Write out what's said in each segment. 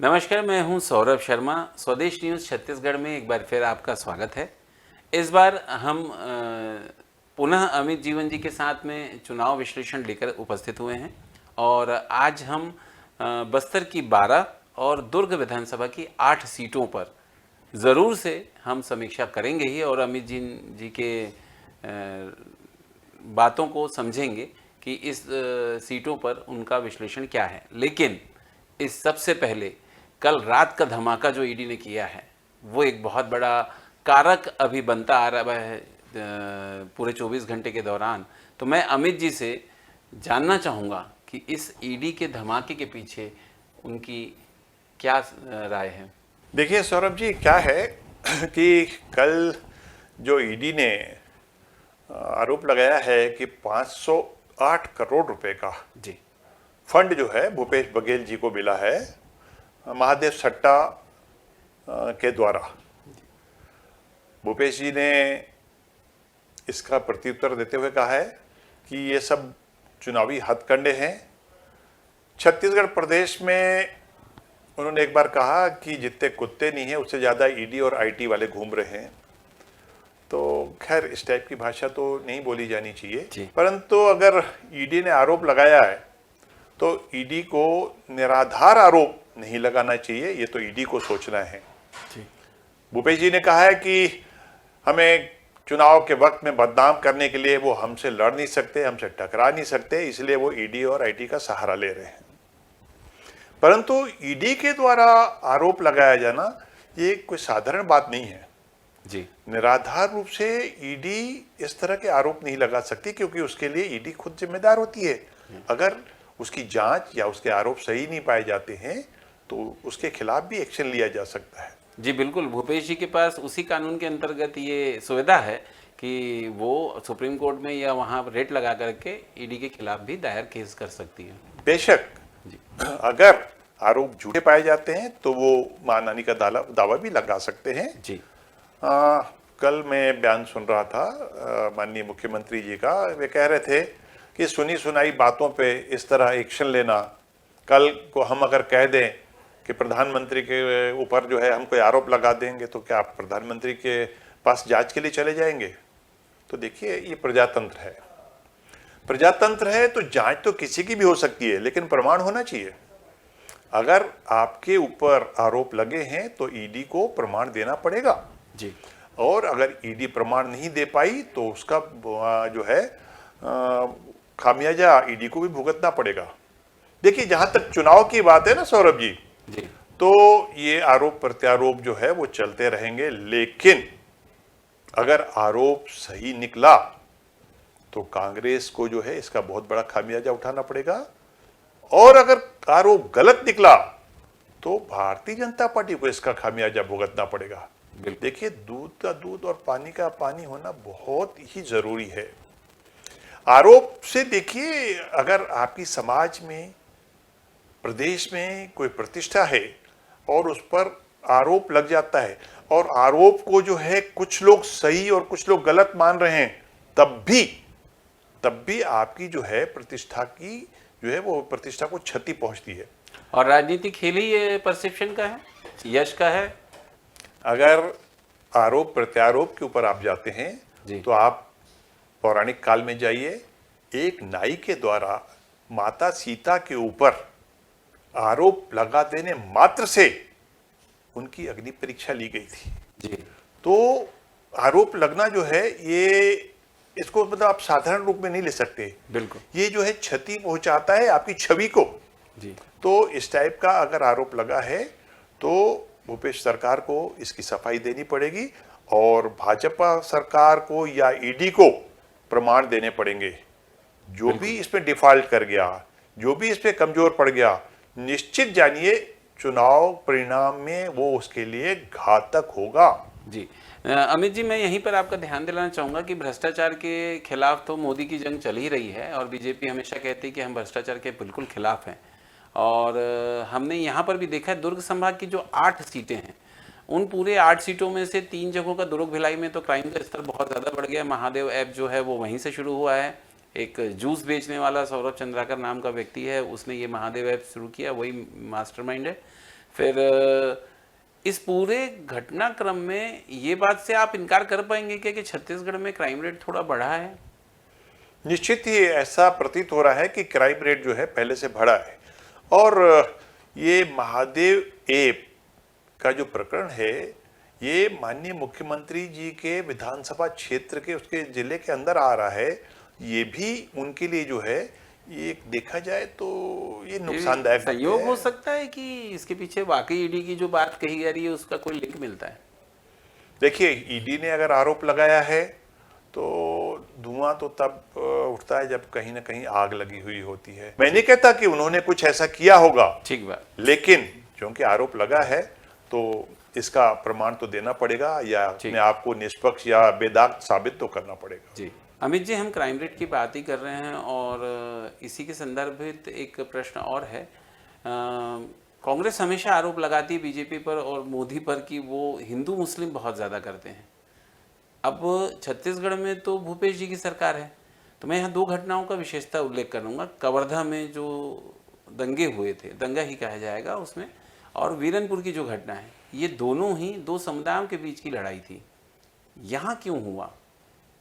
नमस्कार, मैं हूं सौरभ शर्मा। स्वदेश न्यूज़ छत्तीसगढ़ में एक बार फिर आपका स्वागत है। इस बार हम पुनः अमित जीवन जी के साथ में चुनाव विश्लेषण लेकर उपस्थित हुए हैं और आज हम बस्तर की 12 और दुर्ग विधानसभा की 8 सीटों पर ज़रूर से हम समीक्षा करेंगे ही और अमित जी के बातों को समझेंगे कि इस सीटों पर उनका विश्लेषण क्या है। लेकिन इस सबसे पहले कल रात का धमाका जो ईडी ने किया है वो एक बहुत बड़ा कारक अभी बनता आ रहा है पूरे 24 घंटे के दौरान। तो मैं अमित जी से जानना चाहूँगा कि इस ईडी के धमाके के पीछे उनकी क्या राय है। देखिए सौरभ जी, क्या है कि कल जो ईडी ने आरोप लगाया है कि 508 करोड़ रुपए का जी फंड जो है भूपेश बघेल जी को मिला है महादेव सट्टा के द्वारा। भूपेश जी ने इसका प्रत्युत्तर देते हुए कहा है कि ये सब चुनावी हथकंडे हैं। छत्तीसगढ़ प्रदेश में उन्होंने एक बार कहा कि जितने कुत्ते नहीं हैं उससे ज़्यादा ईडी और आईटी वाले घूम रहे हैं। तो खैर इस टाइप की भाषा तो नहीं बोली जानी चाहिए, परंतु अगर ईडी ने आरोप लगाया है तो ईडी को निराधार आरोप नहीं लगाना चाहिए, ये तो ईडी को सोचना है। भूपेश जी ने कहा है कि हमें चुनाव के वक्त में बदनाम करने के लिए वो हमसे लड़ नहीं सकते, हमसे टकरा नहीं सकते, इसलिए वो ईडी और आईटी का सहारा ले रहे हैं। परंतु ईडी के द्वारा आरोप लगाया जाना ये कोई साधारण बात नहीं है जी। निराधार रूप से ईडी इस तरह के आरोप नहीं लगा सकती, क्योंकि उसके लिए ईडी खुद जिम्मेदार होती है। अगर उसकी जांच या उसके आरोप सही नहीं पाए जाते हैं तो उसके खिलाफ भी एक्शन लिया जा सकता है। जी बिल्कुल, भूपेश जी के पास उसी कानून के अंतर्गत ये सुविधा है कि वो सुप्रीम कोर्ट में या वहाँ रेट लगा करके ईडी के खिलाफ भी दायर केस कर सकती है। बेशक जी। अगर आरोप झूठे पाए जाते हैं तो वो मानहानि का दावा भी लगा सकते हैं। जी। कल मैं बयान सुन रहा था माननीय मुख्यमंत्री जी का। वे कह रहे थे कि सुनी सुनाई बातों पे इस तरह एक्शन लेना, कल को हम अगर कह दें कि प्रधानमंत्री के ऊपर जो है हम कोई आरोप लगा देंगे तो क्या आप प्रधानमंत्री के पास जांच के लिए चले जाएंगे? तो देखिए, ये प्रजातंत्र है। प्रजातंत्र है तो जांच तो किसी की भी हो सकती है, लेकिन प्रमाण होना चाहिए। अगर आपके ऊपर आरोप लगे हैं तो ईडी को प्रमाण देना पड़ेगा जी। और अगर ईडी प्रमाण नहीं दे पाई तो उसका जो है खामियाजा ईडी को भी भुगतना पड़ेगा। देखिए, जहां तक चुनाव की बात है ना सौरभ जी, तो ये आरोप प्रत्यारोप जो है वो चलते रहेंगे, लेकिन अगर आरोप सही निकला तो कांग्रेस को जो है इसका बहुत बड़ा खामियाजा उठाना पड़ेगा, और अगर आरोप गलत निकला तो भारतीय जनता पार्टी को इसका खामियाजा भुगतना पड़ेगा। देखिए, दूध का दूध और पानी का पानी होना बहुत ही जरूरी है। आरोप से देखिए, अगर आपकी समाज में, प्रदेश में कोई प्रतिष्ठा है और उस पर आरोप लग जाता है और आरोप को जो है कुछ लोग सही और कुछ लोग गलत मान रहे हैं, तब भी आपकी जो है प्रतिष्ठा की जो है वो प्रतिष्ठा को क्षति पहुंचती है। और राजनीतिक खेल ही ये परसेप्शन का है, यश का है। अगर आरोप प्रत्यारोप के ऊपर आप जाते हैं तो आप पौराणिक काल में जाइए। एक नाई के द्वारा माता सीता के ऊपर आरोप लगा देने मात्र से उनकी अग्नि परीक्षा ली गई थी जी। तो आरोप लगना जो है ये, इसको मतलब आप साधारण रूप में नहीं ले सकते। बिल्कुल, ये जो है क्षति पहुंचाता है आपकी छवि को जी। तो इस टाइप का अगर आरोप लगा है तो भूपेश सरकार को इसकी सफाई देनी पड़ेगी और भाजपा सरकार को या ईडी को प्रमाण देने पड़ेंगे। जो भी इसमें डिफॉल्ट कर गया, जो भी इस पे कमजोर पड़ गया, निश्चित जानिए चुनाव परिणाम में वो उसके लिए घातक होगा। जी अमित जी, मैं यहीं पर आपका ध्यान दिलाना चाहूँगा कि भ्रष्टाचार के खिलाफ तो मोदी की जंग चल ही रही है और बीजेपी हमेशा कहती है कि हम भ्रष्टाचार के बिल्कुल खिलाफ हैं। और हमने यहाँ पर भी देखा है, दुर्ग संभाग की जो 8 सीटें हैं, उन पूरे 8 सीटों में से 3 जगहों का दुर्ग भिलाई में तो क्राइम का स्तर बहुत ज़्यादा बढ़ गया। महादेव ऐप जो है वो वहीं से शुरू हुआ है। एक जूस बेचने वाला सौरभ चंद्राकर नाम का व्यक्ति है, उसने ये महादेव ऐप शुरू किया, वही मास्टरमाइंड है। फिर इस पूरे घटनाक्रम में ये बात से आप इनकार कर पाएंगे क्या कि छत्तीसगढ़ में क्राइम रेट थोड़ा बढ़ा है? निश्चित ही ऐसा प्रतीत हो रहा है कि क्राइम रेट जो है पहले से बढ़ा है। और ये महादेव ऐप का जो प्रकरण है, ये माननीय मुख्यमंत्री जी के विधानसभा क्षेत्र के उसके जिले के अंदर आ रहा है। ये भी उनके लिए जो है, ये देखा जाए तो ये नुकसानदायक संयोग है। हो सकता है कि इसके पीछे वाकई ईडी की जो बात कही जा रही है उसका कोई लिंक मिलता है। देखिए, ईडी ने अगर आरोप लगाया है तो धुआं तो तब उठता है जब कहीं ना कहीं आग लगी हुई होती है। मैं नहीं कहता कि उन्होंने कुछ ऐसा किया होगा, ठीक बात, लेकिन क्योंकि आरोप लगा है तो इसका प्रमाण तो देना पड़ेगा, या अपने आप को निष्पक्ष या बेदाग साबित तो करना पड़ेगा। जी अमित जी, हम क्राइम रेट की बात ही कर रहे हैं और इसी के संदर्भित एक प्रश्न और है। कांग्रेस हमेशा आरोप लगाती है बीजेपी पर और मोदी पर कि वो हिंदू मुस्लिम बहुत ज़्यादा करते हैं। अब छत्तीसगढ़ में तो भूपेश जी की सरकार है, तो मैं यहाँ दो घटनाओं का विशेषता उल्लेख करूँगा। कवर्धा में जो दंगे हुए थे, दंगा ही कहा जाएगा उसमें, और वीरनपुर की जो घटना है, ये दोनों ही दो समुदायों के बीच की लड़ाई थी। यहाँ क्यों हुआ,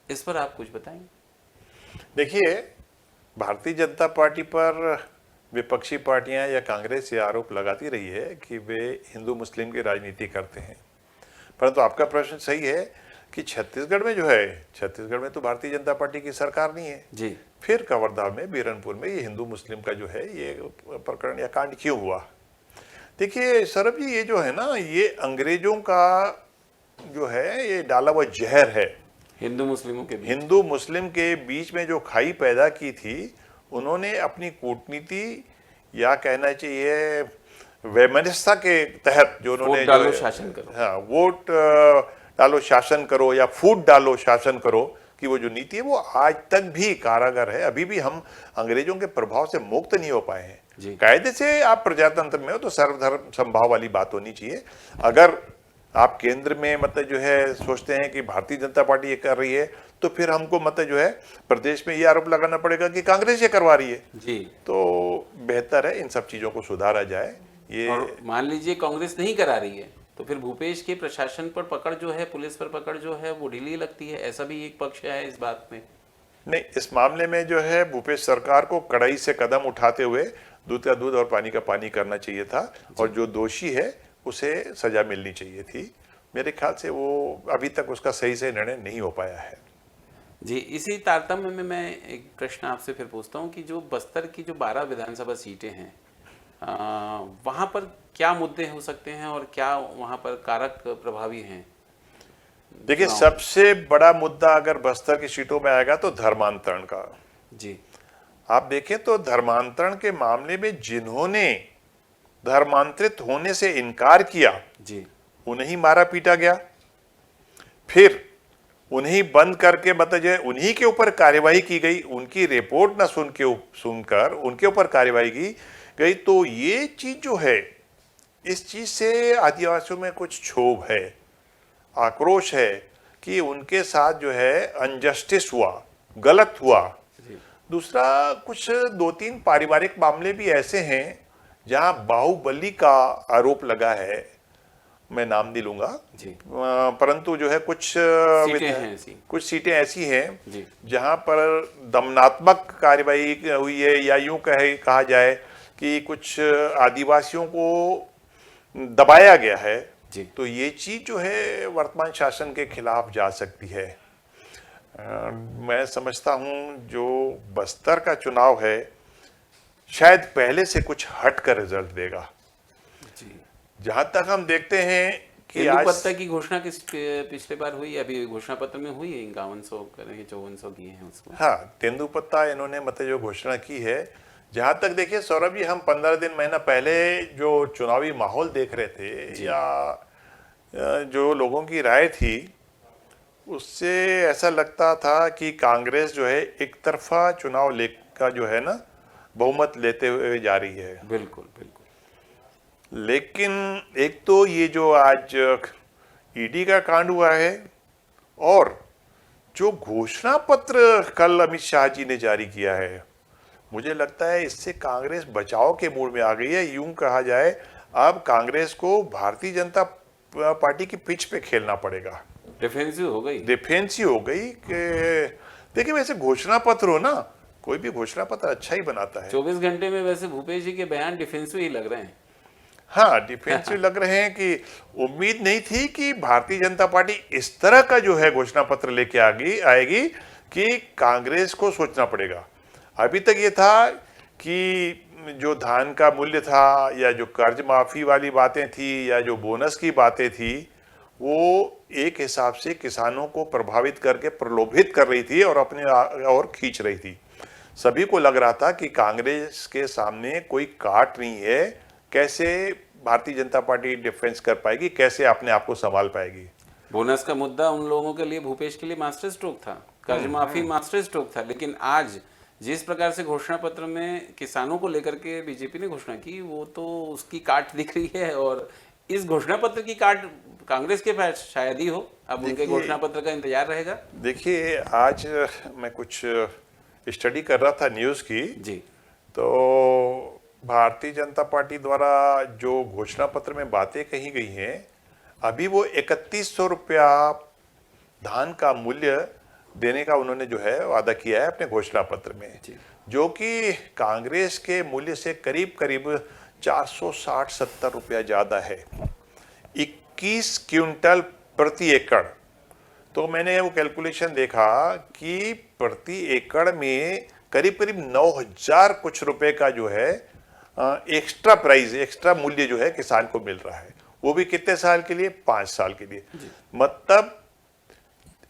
इस पर आप कुछ बताएंगे? देखिए, भारतीय जनता पार्टी पर विपक्षी पार्टियां या कांग्रेस ये आरोप लगाती रही है कि वे हिंदू मुस्लिम की राजनीति करते हैं, परंतु आपका प्रश्न सही है कि छत्तीसगढ़ में जो है, छत्तीसगढ़ में तो भारतीय जनता पार्टी की सरकार नहीं है जी। फिर कवर्धा में, बीरनपुर में ये हिंदू मुस्लिम का जो है ये प्रकरण या कांड क्यों हुआ? देखिए सौरभ जी, ये जो है ना, ये अंग्रेजों का जो है ये डाला हुआ जहर है। हिंदू मुस्लिमों के बीच, हिंदू मुस्लिम के बीच में जो खाई पैदा की थी, उन्होंने अपनी कूटनीति या कहना चाहिए वैमनस्यता के तहत जो उन्होंने वोट डालो शासन करो, हाँ, वोट डालो शासन करो या फूट डालो शासन करो कि वो जो नीति है वो आज तक भी कारागर है। अभी भी हम अंग्रेजों के प्रभाव से मुक्त नहीं हो पाए हैं। कायदे से आप प्रजातंत्र में हो तो सर्वधर्म संभाव वाली बात होनी चाहिए। अगर आप केंद्र में मतलब जो है सोचते हैं कि भारतीय जनता पार्टी ये कर रही है, तो फिर हमको मतलब जो है प्रदेश में ये आरोप लगाना पड़ेगा कि कांग्रेस ये करवा रही है जी। तो बेहतर है इन सब चीजों को सुधारा जाए। ये और मान लीजिए कांग्रेस नहीं करा रही है तो फिर भूपेश के प्रशासन पर पकड़ जो है, पुलिस पर पकड़ जो है वो ढीली लगती है, ऐसा भी एक पक्ष है इस बात में। नहीं, इस मामले में जो है भूपेश सरकार को कड़ाई से कदम उठाते हुए दूध का दूध और पानी का पानी करना चाहिए था, और जो दोषी है उसे सजा मिलनी चाहिए थी। मेरे ख्याल से वो अभी तक उसका सही से निर्णय नहीं हो पाया है। जी, इसी तारतम्य में मैं एक प्रश्न आपसे फिर पूछता हूँ कि जो बस्तर की जो 12 विधानसभा सीटें हैं, वहाँ पर क्या मुद्दे हो सकते हैं और क्या वहाँ पर कारक प्रभावी हैं? देखिए, सबसे बड़ा मुद्दा अगर बस्तर की सीटों में आएगा तो धर्मांतरण का। जी, आप देखें तो धर्मांतरण के मामले में जिन्होंने धर्मांतरित होने से इनकार किया जी, उन्हें ही मारा पीटा गया, फिर उन्हें बंद करके मतलब जो है उन्हीं के ऊपर कार्यवाही की गई, उनकी रिपोर्ट ना सुनकर उनके ऊपर कार्यवाही की गई। तो ये चीज जो है, इस चीज से आदिवासियों में कुछ क्षोभ है, आक्रोश है कि उनके साथ जो है अनजस्टिस हुआ, गलत हुआ। दूसरा, कुछ 2-3 पारिवारिक मामले भी ऐसे हैं जहां बाहुबली का आरोप लगा है, मैं नाम नहीं लूंगा जी, परंतु जो है कुछ कुछ सीटें ऐसी हैं जहां पर दमनात्मक कार्यवाही हुई है, या यूं कहा जाए कि कुछ आदिवासियों को दबाया गया है। तो ये चीज जो है वर्तमान शासन के खिलाफ जा सकती है। मैं समझता हूं जो बस्तर का चुनाव है शायद पहले से कुछ हट कर रिजल्ट देगा। जहां तक हम देखते हैं कि तेंदुपत्ता की घोषणा किस पिछले बार हुई, अभी घोषणा पत्र में हुई है 5100 करेंगे, 5400 किए हैं उसको। हाँ, तेंदुपत्ता इन्होंने मतलब जो घोषणा की है, जहां तक देखिए सौरभ जी, हम 15 दिन महीना पहले जो चुनावी माहौल देख रहे थे या जो लोगों की राय थी, उससे ऐसा लगता था कि कांग्रेस जो है एक तरफा चुनाव का जो है ना बहुमत लेते हुए जा रही है। बिल्कुल बिल्कुल। लेकिन एक तो ये जो आज ईडी का कांड हुआ है, और जो घोषणा पत्र कल अमित शाह जी ने जारी किया है, मुझे लगता है इससे कांग्रेस बचाव के मूड में आ गई है। यूं कहा जाए, अब कांग्रेस को भारतीय जनता पार्टी की पिच पे खेलना पड़ेगा। डिफेंसिव हो गई। डिफेंसिव हो गई कि देखिए, वैसे घोषणा पत्र हो ना, कोई भी घोषणा पत्र अच्छा ही बनाता है। 24 घंटे में वैसे भूपेश जी के बयान डिफेंसिव ही लग रहे हैं। हाँ, डिफेंसिव लग रहे हैं कि उम्मीद नहीं थी कि भारतीय जनता पार्टी इस तरह का जो है घोषणा पत्र लेके आएगी कि कांग्रेस को सोचना पड़ेगा। अभी तक ये था कि जो धान का मूल्य था या जो कर्ज माफी वाली बातें थी या जो बोनस की बातें थी, वो एक हिसाब से किसानों को प्रभावित करके प्रलोभित कर रही थी और अपने और खींच रही थी। सभी को लग रहा था कि कांग्रेस के सामने कोई काट नहीं है, कैसे भारतीय जनता पार्टी डिफेंस कर पाएगी, कैसे अपने आप को संभाल पाएगी। बोनस का मुद्दा उन लोगों के लिए, भूपेश के लिए मास्टर स्ट्रोक था, कर्ज माफी मास्टर स्ट्रोक था। लेकिन आज जिस प्रकार से घोषणा पत्र में किसानों को लेकर के बीजेपी ने घोषणा की, वो तो उसकी काट दिख रही है। और इस घोषणा पत्र की काट कांग्रेस के पास शायद ही हो। अब उनके घोषणा पत्र का इंतजार रहेगा। देखिए, आज मैं कुछ स्टडी कर रहा था न्यूज़ की जी। तो भारतीय जनता पार्टी द्वारा जो घोषणा पत्र में बातें कही गई हैं, अभी वो 3100 रुपया धान का मूल्य देने का उन्होंने जो है वादा किया है अपने घोषणा पत्र में, जो कि कांग्रेस के मूल्य से करीब करीब 460-70 रुपया ज्यादा है। 21 क्विंटल प्रति एकड़। तो मैंने वो कैलकुलेशन देखा कि प्रति एकड़ में करीब करीब 9000 कुछ रुपए का जो है एक्स्ट्रा प्राइस, एक्स्ट्रा मूल्य जो है किसान को मिल रहा है। वो भी कितने साल के लिए? 5 साल के लिए। मतलब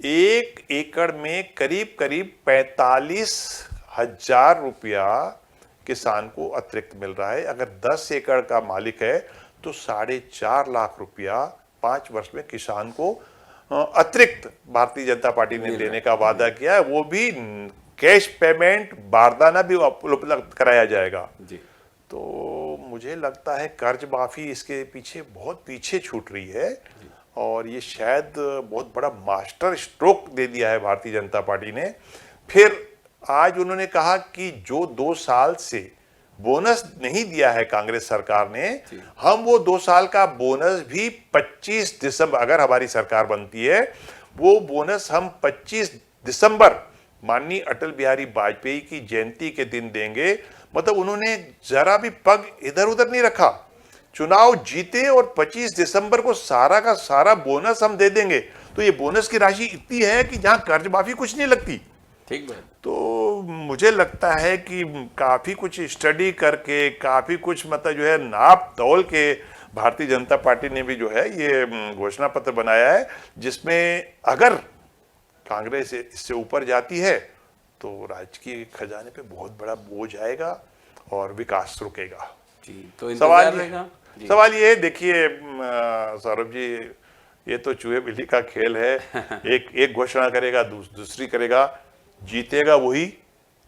1 एकड़ में करीब करीब 45,000 रुपया किसान को अतिरिक्त मिल रहा है। अगर 10 एकड़ का मालिक है तो 4.5 लाख रुपया 5 वर्ष में किसान को अतिरिक्त भारतीय जनता पार्टी ने देने का वादा किया है। वो भी कैश पेमेंट, बारदाना भी उपलब्ध कराया जाएगा। जी। तो मुझे लगता है कर्ज माफी इसके पीछे बहुत पीछे छूट रही है और ये शायद बहुत बड़ा मास्टर स्ट्रोक दे दिया है भारतीय जनता पार्टी ने। फिर आज उन्होंने कहा कि जो 2 साल से बोनस नहीं दिया है कांग्रेस सरकार ने, हम वो 2 साल का बोनस भी 25 दिसंबर, अगर हमारी सरकार बनती है, वो बोनस हम 25 दिसंबर माननीय अटल बिहारी वाजपेयी की जयंती के दिन देंगे। मतलब उन्होंने जरा भी पग इधर उधर नहीं रखा। चुनाव जीते और 25 दिसंबर को सारा का सारा बोनस हम दे देंगे। तो ये बोनस की राशि इतनी है कि जहां कर्ज माफी कुछ नहीं लगती। ठीक बात। तो मुझे लगता है कि काफी कुछ स्टडी करके, काफी कुछ मतलब जो है नाप तौल के भारतीय जनता पार्टी ने भी जो है ये घोषणा पत्र बनाया है, जिसमें अगर कांग्रेस इससे ऊपर जाती है तो राज्य के खजाने पे बहुत बड़ा बोझ आएगा और विकास रुकेगा। जी। तो सवाल ये देखिए सौरभ जी, ये तो चूहे बिल्ली का खेल है। एक घोषणा करेगा, दूसरी करेगा। जीतेगा वही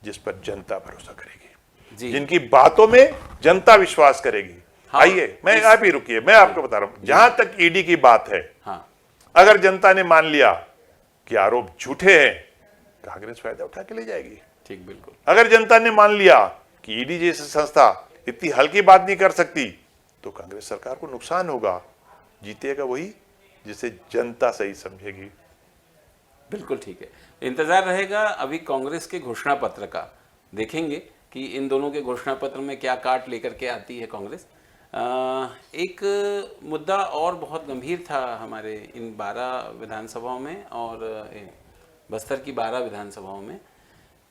जिस पर जनता भरोसा करेगी, जिनकी बातों में जनता विश्वास करेगी। हाँ, आइए, मैं आप ही रुकिए, मैं आपको बता रहा हूं, जहां तक ईडी की बात है, हाँ, अगर जनता ने मान लिया कि आरोप झूठे हैं, कांग्रेस फायदा उठा के ले जाएगी। ठीक, बिल्कुल। अगर जनता ने मान लिया कि ईडी जैसी संस्था इतनी हल्की बात नहीं कर सकती, तो कांग्रेस सरकार को नुकसान होगा। जीतेगा वही जिसे जनता सही समझेगी। बिल्कुल ठीक है। इंतजार रहेगा अभी कांग्रेस के घोषणा पत्र का। देखेंगे कि इन दोनों के घोषणा पत्र में क्या काट लेकर के आती है कांग्रेस। एक मुद्दा और बहुत गंभीर था हमारे इन 12 विधानसभाओं में और बस्तर की 12 विधानसभाओं में।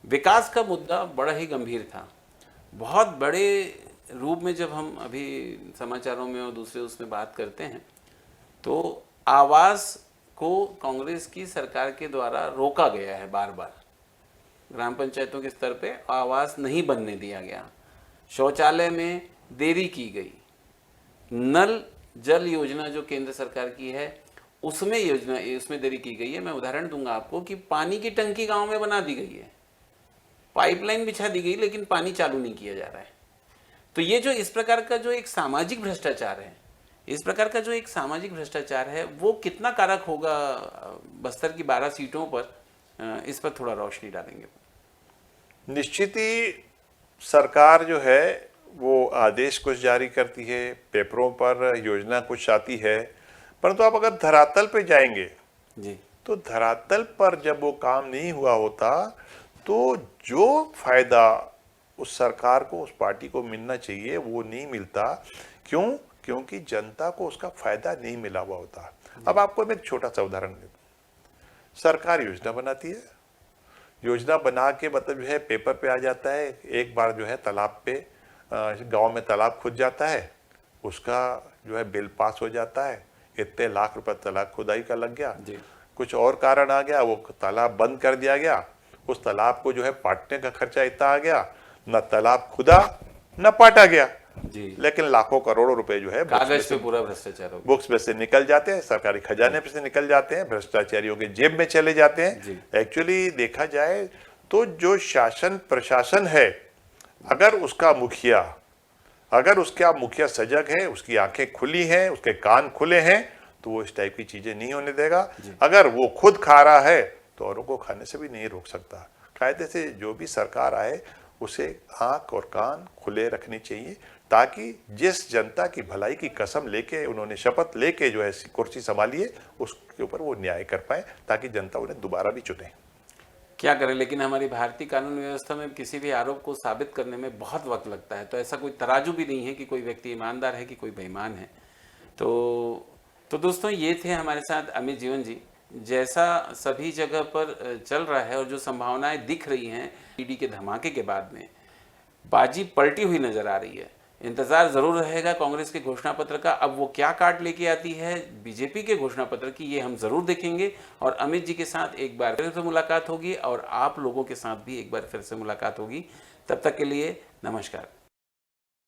विकास का मुद्दा बड़ा ही गंभीर था। बहुत बड़े रूप में जब हम अभी समाचारों में और दूसरे उसमें बात करते हैं तो आवास को कांग्रेस की सरकार के द्वारा रोका गया है। बार बार ग्राम पंचायतों के स्तर पे आवास नहीं बनने दिया गया। शौचालय में देरी की गई। नल जल योजना जो केंद्र सरकार की है उसमें देरी की गई है। मैं उदाहरण दूंगा आपको कि पानी की टंकी गांव में बना दी गई है, पाइपलाइन बिछा दी गई, लेकिन पानी चालू नहीं किया जा रहा है। तो ये जो इस प्रकार का जो एक सामाजिक भ्रष्टाचार है, इस प्रकार का जो एक सामाजिक भ्रष्टाचार है, वो कितना कारक होगा बस्तर की 12 सीटों पर, इस पर थोड़ा रोशनी डालेंगे। निश्चित ही सरकार जो है वो आदेश कुछ जारी करती है, पेपरों पर योजना कुछ आती है, परंतु आप अगर धरातल पे जाएंगे जी तो धरातल पर जब वो काम नहीं हुआ होता तो जो फायदा उस सरकार को, उस पार्टी को मिलना चाहिए वो नहीं मिलता। क्यों? क्योंकि जनता को उसका फायदा नहीं मिला हुआ होता। अब आपको मैं एक छोटा सा उदाहरण देता हूं। सरकार योजना बनाती है, योजना बना के मतलब जो है पेपर पे आ जाता है, एक बार जो है तालाब पे गांव में तालाब खुद जाता है, उसका जो है बिल पास हो जाता है, इतने लाख रुपए तालाब खुदाई का लग गया। कुछ और कारण आ गया, वो तालाब बंद कर दिया गया, उस तालाब को जो है पाटने का खर्चा इतना आ गया, न तालाब खुदा न पाटा गया जी, लेकिन लाखों करोड़ों रुपए जो है कागज पे पूरा भ्रष्टाचार हो गया। बुक्स में से निकल जाते हैं, सरकारी खजाने पे से निकल जाते हैं, भ्रष्टाचारियों के जेब में चले जाते हैं। एक्चुअली देखा जाए तो जो शासन प्रशासन है, अगर उसका मुखिया सजग है, उसकी आंखें खुली हैं, उसके कान खुले हैं, तो वो इस टाइप की चीजें नहीं होने देगा। अगर वो खुद खा रहा है तो औरों को खाने से भी नहीं रोक सकता। कायदे से जो भी सरकार आए उसे आंख और कान खुले रखने चाहिए, ताकि जिस जनता की भलाई की कसम लेके उन्होंने शपथ लेके जो है कुर्सी संभाली है, उसके ऊपर वो न्याय कर पाए, ताकि जनता उन्हें दोबारा भी चुने। क्या करें, लेकिन हमारी भारतीय कानून व्यवस्था में किसी भी आरोप को साबित करने में बहुत वक्त लगता है। तो ऐसा कोई तराजू भी नहीं है कि कोई व्यक्ति ईमानदार है कि कोई बेईमान है। तो दोस्तों, ये थे हमारे साथ अमित जीवन जी। जैसा सभी जगह पर चल रहा है और जो संभावनाएं दिख रही हैं ईडी के धमाके के बाद में, बाजी पलटी हुई नजर आ रही है। इंतजार जरूर रहेगा कांग्रेस के घोषणा पत्र का। अब वो क्या काट लेके आती है बीजेपी के घोषणा पत्र की, ये हम जरूर देखेंगे। और अमित जी के साथ एक बार फिर से मुलाकात होगी और आप लोगों के साथ भी एक बार फिर से मुलाकात होगी। तब तक के लिए नमस्कार।